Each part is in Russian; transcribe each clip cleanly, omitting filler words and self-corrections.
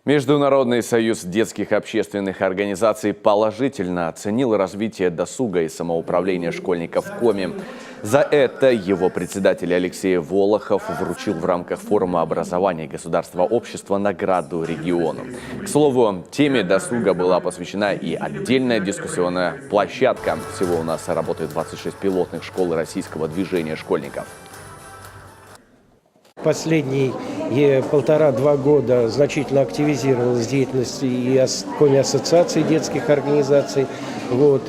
Международный союз детских общественных организаций положительно оценил развитие досуга и самоуправления школьников в Коми. За это его председатель Алексей Волохов вручил в рамках форума образования и государства общества награду региону. К слову, теме досуга была посвящена и отдельная дискуссионная площадка. Всего у нас работает 26 пилотных школ российского движения школьников. Последние 1,5-2 года значительно активизировалась деятельность и Коми ассоциации детских организаций,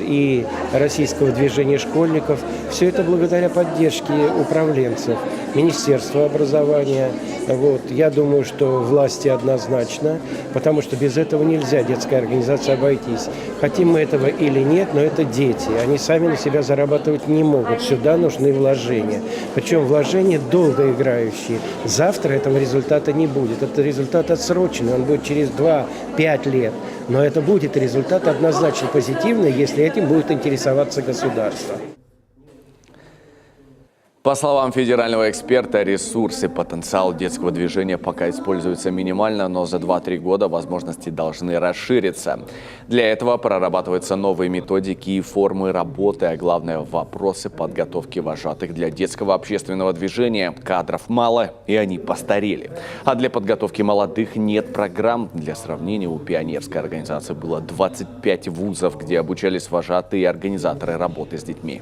и российского движения школьников. Все это благодаря поддержке управленцев, Министерства образования. Я думаю, что власти однозначно, потому что без этого нельзя детской организации обойтись. Хотим мы этого или нет, но это дети. Они сами на себя зарабатывать не могут. Сюда нужны вложения. Причем вложения долгоиграющие. Завтра этого результата не будет. Это результат отсроченный. Он будет через 2-5 лет. Но это будет результат однозначно позитивный, если этим будет интересоваться государство. По словам федерального эксперта, ресурсы, потенциал детского движения пока используются минимально, но за 2-3 года возможности должны расшириться. Для этого прорабатываются новые методики и формы работы, а главное – вопросы подготовки вожатых для детского общественного движения. Кадров мало, и они постарели. А для подготовки молодых нет программ. Для сравнения, у пионерской организации было 25 вузов, где обучались вожатые и организаторы работы с детьми.